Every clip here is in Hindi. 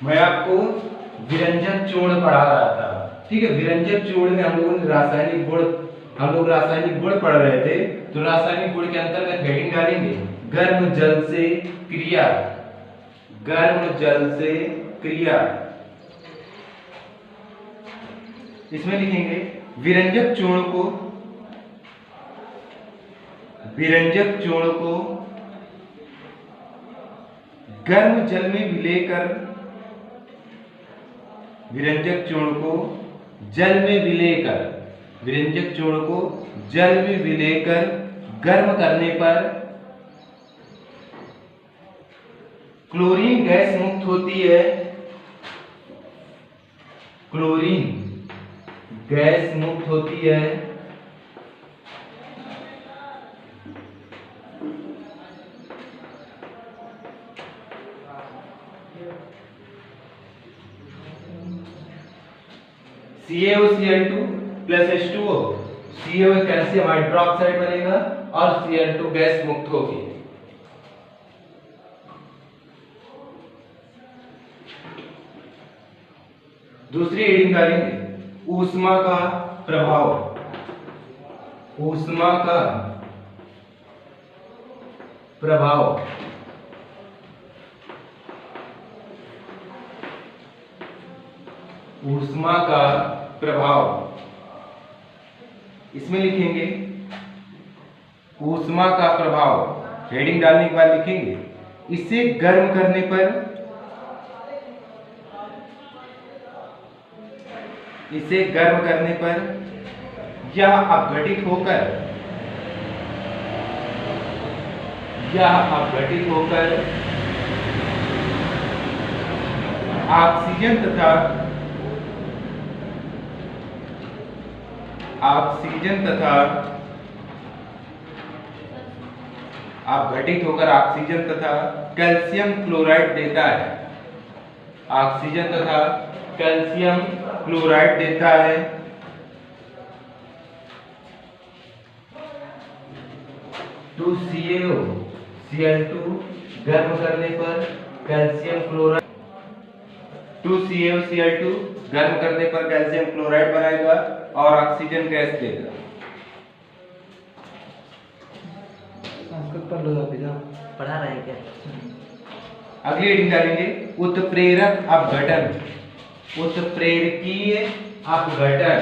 मैं आपको विरंजक चूर्ण पढ़ा रहा था। ठीक है, विरंजक चूर्ण में हम लोग रासायनिक गुण पढ़ रहे थे। तो रासायनिक गुण के अंतर्गत हेडिंग डालेंगे गर्म जल से क्रिया। गर्म जल से क्रिया, इसमें लिखेंगे विरंजक चूर्ण को गर्म जल में विलेकर विरंजक चूर्ण को जल में विलेकर गर्म करने पर क्लोरीन गैस मुक्त होती है। क्लोरीन गैस मुक्त होती है। CaOCl2 plus H2O, CaO calcium hydroxide बनेगा और Cl2 गैस मुक्त होगी। दूसरी हेडिंग डालेंगे ऊष्मा का प्रभाव। ऊष्मा का प्रभाव, ऊष्मा का प्रभाव, इसमें लिखेंगे ऊष्मा का प्रभाव। हेडिंग डालने के बाद लिखेंगे इसे गर्म करने पर यह अपघटित होकर ऑक्सीजन तथा कैल्शियम क्लोराइड देता है। ऑक्सीजन तथा कैल्शियम क्लोराइड देता है। तो CaOCl2 गर्म करने पर कैल्शियम क्लोराइड बनाएगा और ऑक्सीजन गैस देगा। पढ़ा रहे हैं क्या? अगली हेडिंग डालेंगे उत्प्रेरक अपघटन। उत्प्रेरकीय अपघटन,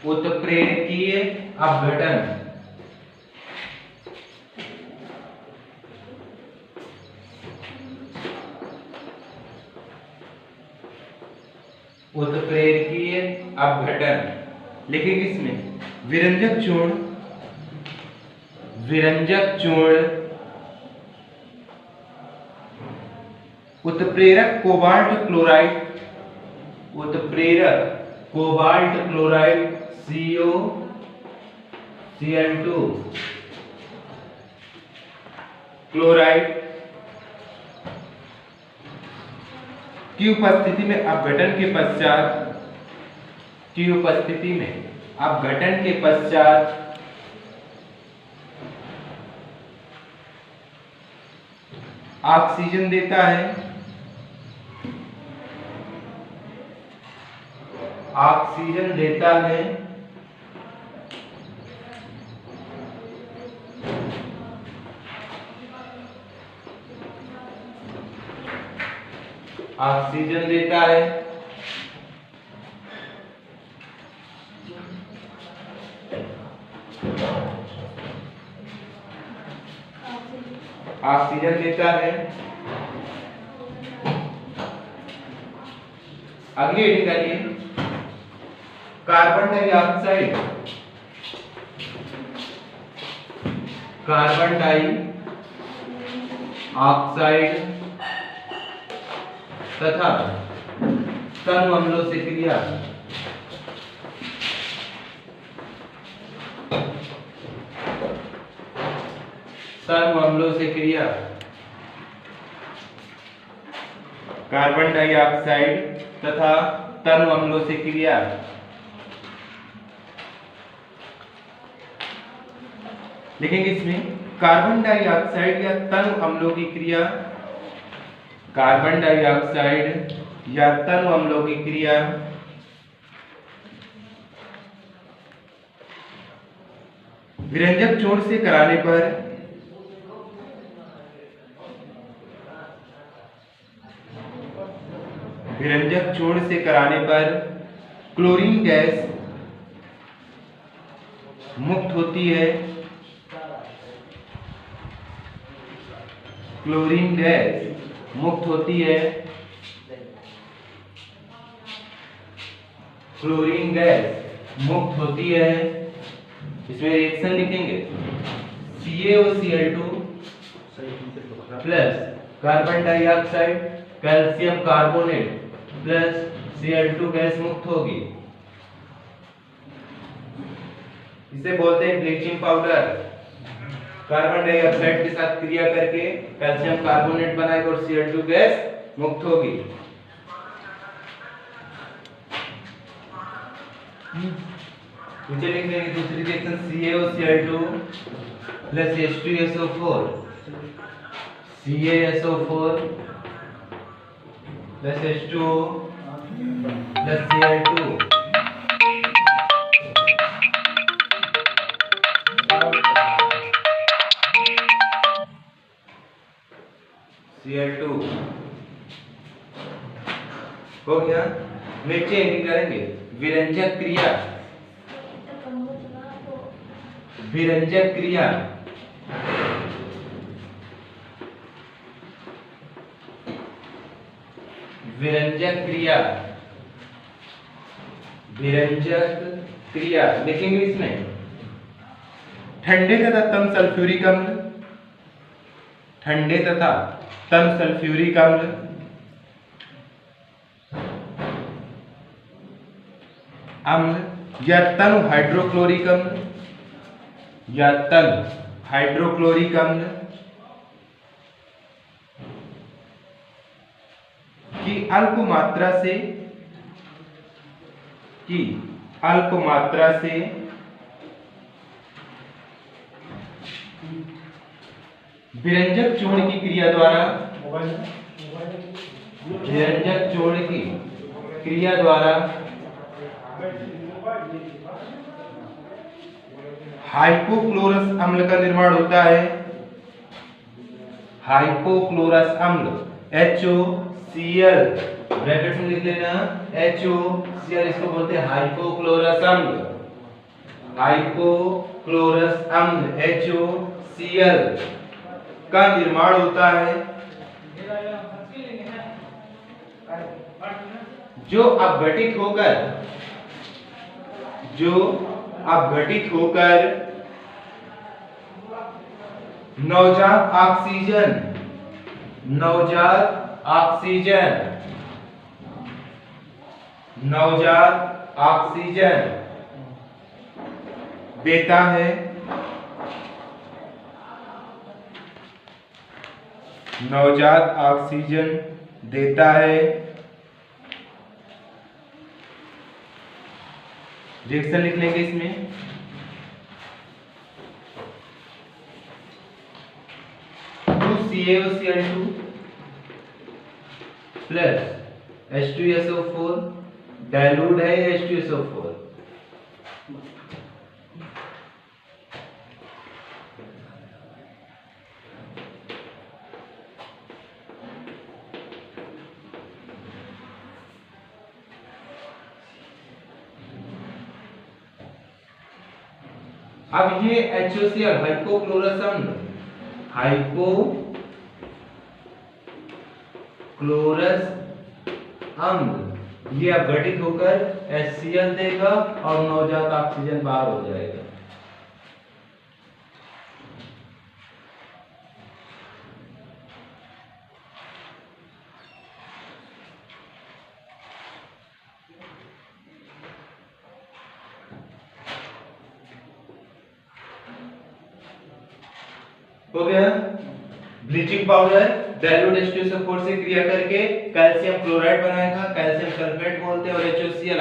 उत्प्रेरकीय अपघटन, उत्प्रेरकीय अपघटन लिखेंगे इसमें विरंजक चूर्ण उत्प्रेरक कोबाल्ट क्लोराइड CaCl2 क्लोराइड की उपस्थिति में अपघटन के पश्चात ऑक्सीजन देता है। ऑक्सीजन देता है ऑक्सीजन देता है ऑक्सीजन देता है। अगली हेडिंग डालिए कार्बन डाइऑक्साइड तथा तनु अम्लों से क्रिया। कार्बन डाइऑक्साइड तथा तनु अम्लों से क्रिया। लिखेंगे इसमें कार्बन डाइऑक्साइड या तनु अम्लों की क्रिया, कार्बन डाइऑक्साइड या तनु अम्लों की क्रिया विरंजक छोड़ से कराने पर विरंजक छोड़ से कराने पर क्लोरीन गैस मुक्त होती है, क्लोरीन गैस मुक्त होती है, क्लोरीन गैस मुक्त होती है। इसमें रिएक्शन लिखेंगे CaOCl2 plus carbon dioxide calcium carbonate plus Cl2 gas मुक्त होगी। इसे बोलते हैं ब्लीचिंग पाउडर। कार्बन डाइऑक्साइड के साथ क्रिया करके कैल्शियम कार्बोनेट बनाएगा और Cl2 गैस मुक्त होगी। नीचे लिख देंगे दूसरी reaction CaOCl2 plus H2SO4 CaSO4 plus H2O plus Cl2 Cl2 हो गया। नीचे करेंगे विरंजक क्रिया, विरंजक क्रिया विरंजक क्रिया विरंजक क्रिया लिखेंगे इसमें ठंडे तथा तम सल्फ्यूरिक अम्ल, ठंडे तथा तम सल्फ्यूरिक अम्ल या तन हाइड्रोक्लोरिक अम्ल या तन हाइड्रोक्लोरिक अम्ल की अल्प मात्रा से विरंजक जोड़ की क्रिया द्वारा विरंजक जोड़ की क्रिया द्वारा हाइपोक्लोरस अम्ल का निर्माण होता है। हाइपोक्लोरस अम्ल HOCl ब्रैकेट में लिख लेना HOCl, इसको बोलते हैं हाइपोक्लोरस अम्ल। हाइपोक्लोरस अम्ल HOCl का निर्माण होता है जो अपघटित होकर नवजात ऑक्सीजन देता है। नवजात ऑक्सीजन देता है। रिएक्शन लिख लेंगे इसमें CaOCl2 प्लस H2SO4 डाइल्यूट है H2SO4 अब ये HOCl हाइपोक्लोरस अम्ल ये अपघटित होकर HCl देगा और नवजात ऑक्सीजन बाहर हो जाएगा। हो गया। ब्लीचिंग पाउडर डाइल्यूट H2SO4 से क्रिया करके कैल्शियम क्लोराइड बनाएगा, कैल्शियम सल्फेट बोलते हैं, और HOCl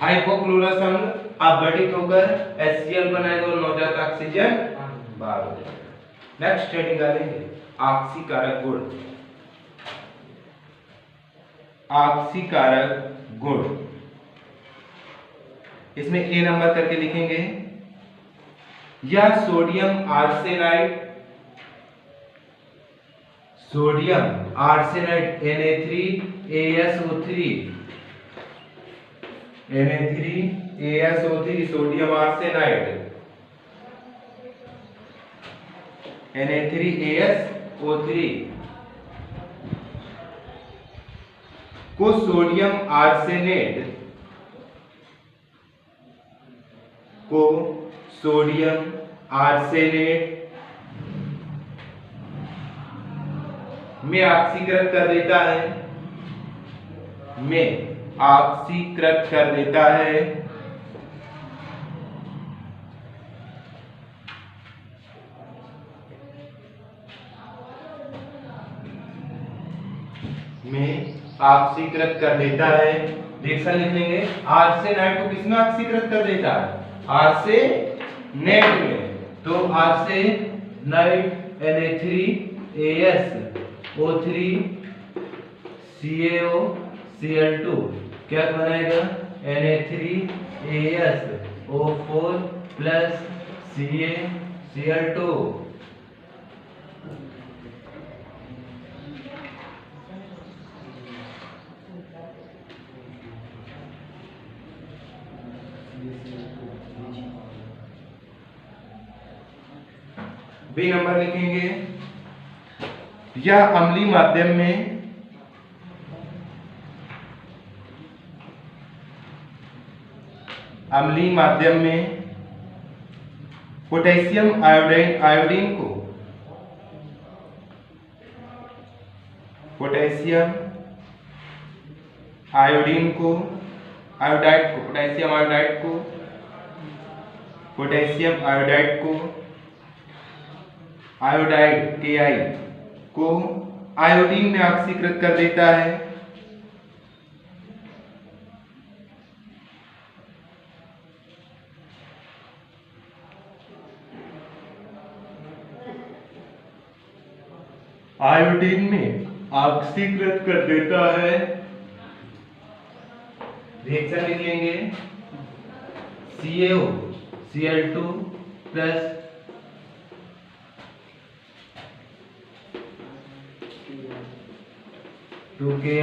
हाइपोक्लोरस अम्ल अपघटित होकर HCl बनाएगा और नवजात ऑक्सीजन बाहर हो जाएगा। नेक्स्ट हेडिंग डालेंगे ऑक्सीकारक गुण। ऑक्सीकारक गुण इसमें ए नंबर करके लिखेंगे। यह sodium arsenide Na3ASO3 Na3ASO3 sodium arsenide Na3ASO3 को सोडियम आर्सेनेट में ऑक्सीकृत कर देता है रिएक्शन लिख लेंगे। आर्सेनाइड को किसमें ऑक्सीकृत कर देता है? आर्सेनेट में। तो आर्सेनाइड Na3ASO3 CaOCl2 क्या बनाएगा? Na3ASO4 plus CaCl2। B number लिखेंगे। यह अम्लीय माध्यम में पोटेशियम आयोडीन को पोटेशियम आयोडाइड Ki को आयोडीन में ऑक्सीकृत कर देता है। आयोडीन में ऑक्सीकृत कर देता है। रिएक्शन लिख लेंगे। CaOCl2 plus two Ki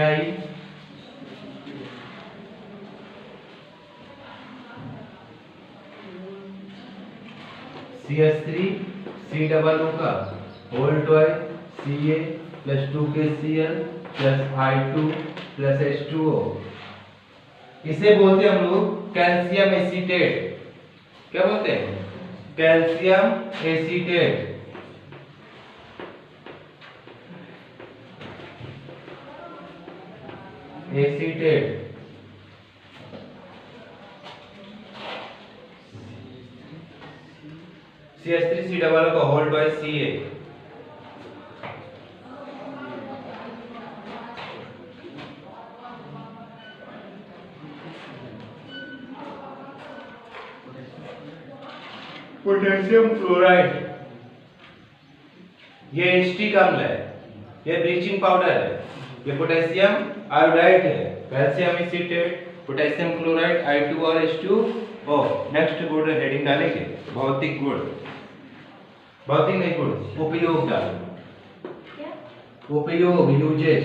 CH3COO का whole twice Ca plus 2KCl plus I2 plus H2O। इसे बोलते हैं हम लोग कैल्शियम एसीटेट। क्या बोलते हैं? Calcium acetate. CH3COO का whole twice Ca। Potassium chloride ये एसिटिक अम्ल है, ये ब्लीचिंग पाउडर है, ये पोटेशियम आयोडाइड है, calcium acetate, potassium chloride, I2 और H2O। नेक्स्ट गुण हेडिंग डालेंगे भौतिक गुण। भौतिक नहीं गुण, उपयोग डालेंगे। उपयोग यूजेज।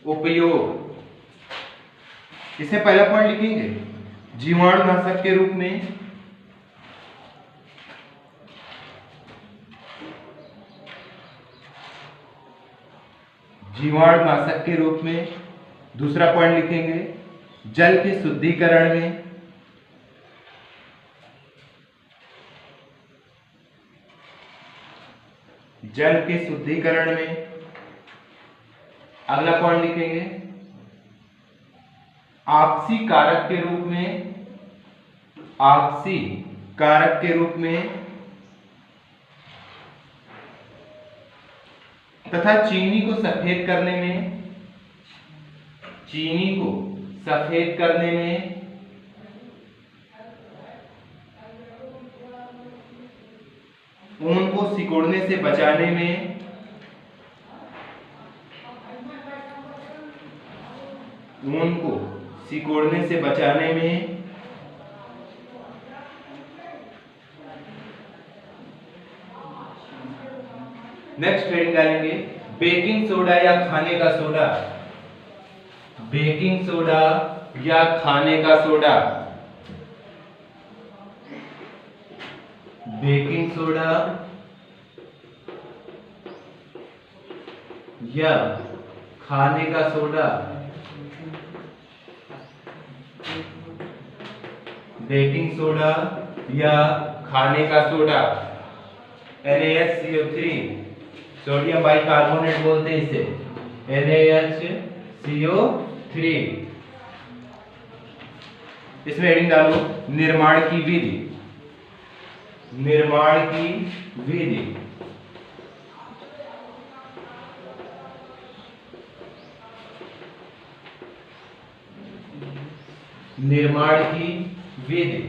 उपयोग इसे पहला पॉइंट लिखेंगे। जीवाणुनाशक के रूप में दूसरा पॉइंट लिखेंगे जल के शुद्धिकरण में। अगला पॉइंट लिखेंगे ऑक्सीकारक के रूप में तथा चीनी को सफेद करने में चीनी को सफेद करने में, ऊन को सिकोड़ने से बचाने में, ऊन को सिकोड़ने से बचाने में, नेक्स्ट हेडिंग डालेंगे बेकिंग सोडा या खाने का सोडा, बेकिंग सोडा या खाने का सोडा, बेकिंग सोडा या खाने का सोडा, बेकिंग सोडा या खाने का सोडा, NaHCO3 सोडियम बाइकार्बोनेट बोलते हैं इसे, NaHCO3। इसमें हेडिंग डालो निर्माण की विधि, निर्माण की विधि, निर्माण की विधि।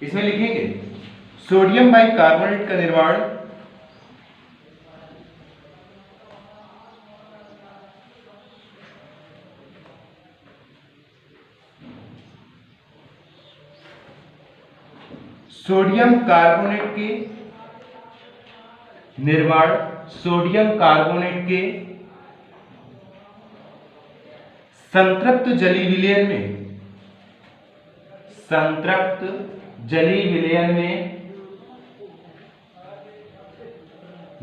इसमें लिखेंगे सोडियम बाइकार्बोनेट का निर्माण सोडियम कार्बोनेट के निर्माण सोडियम कार्बोनेट के संतृप्त जलीय विलयन में, संतृप्त जलीय विलयन में,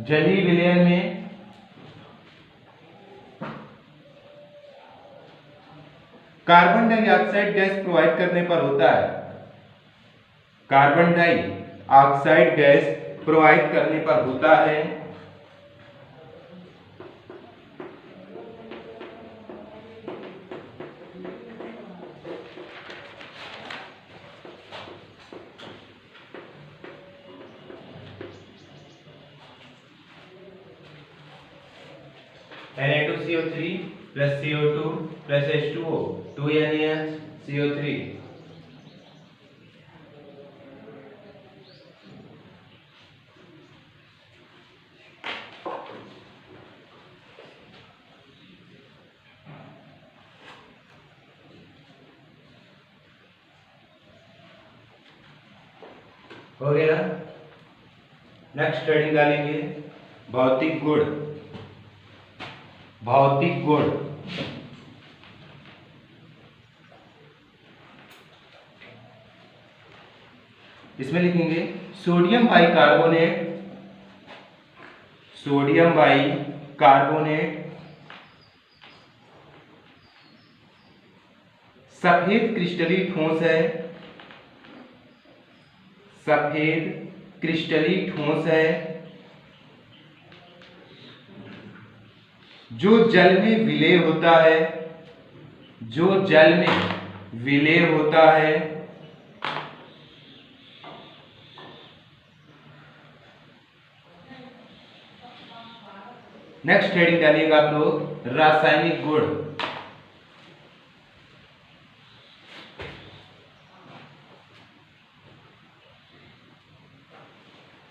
जलीय विलयन में कार्बन डाइऑक्साइड गैस प्रोवाइड करने पर होता है, कार्बन डाइऑक्साइड गैस प्रोवाइड करने पर होता है। Na2CO3 plus CO2 plus H2O 2NaCO3। हो गया। नेक्स्ट हेडिंग डालेंगे भौतिक गुण, भौतिक गुण। इसमें लिखेंगे सोडियम बाइकार्बोनेट, सोडियम बाइकार्बोनेट सफेद क्रिस्टलीय ठोस है, सफेद क्रिस्टलीय ठोस है जो जल में विलय होता है, जो जल में विलय होता है। नेक्स्ट हेडिंग डालिएगा आप लोग रासायनिक गुण,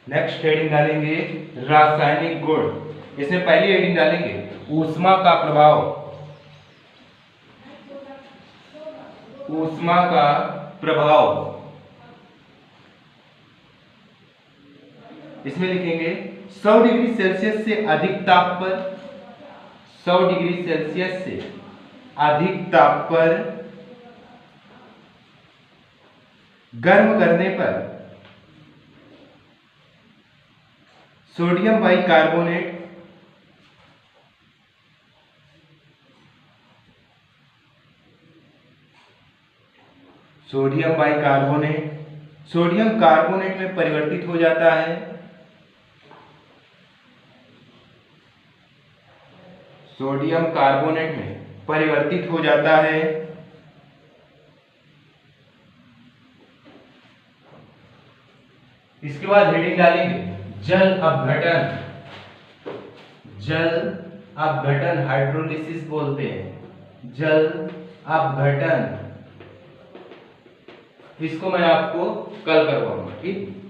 नेक्स्ट हेडिंग डालेंगे रासायनिक गुण। इसमें पहली हेडिंग डालेंगे ऊष्मा का प्रभाव, ऊष्मा का प्रभाव। इसमें लिखेंगे 100 डिग्री सेल्सियस से अधिक ताप पर, 100 डिग्री सेल्सियस से अधिक ताप पर गर्म करने पर sodium bicarbonate sodium bicarbonate sodium carbonate में परिवर्तित हो जाता है, सोडियम कार्बोनेट में परिवर्तित हो जाता है। इसके बाद हेडिंग डालेंगे जल अपघटन, जल अपघटन हाइड्रोलिसिस बोलते हैं, जल अपघटन, इसको मैं आपको कल करवाऊंगा, ठीक।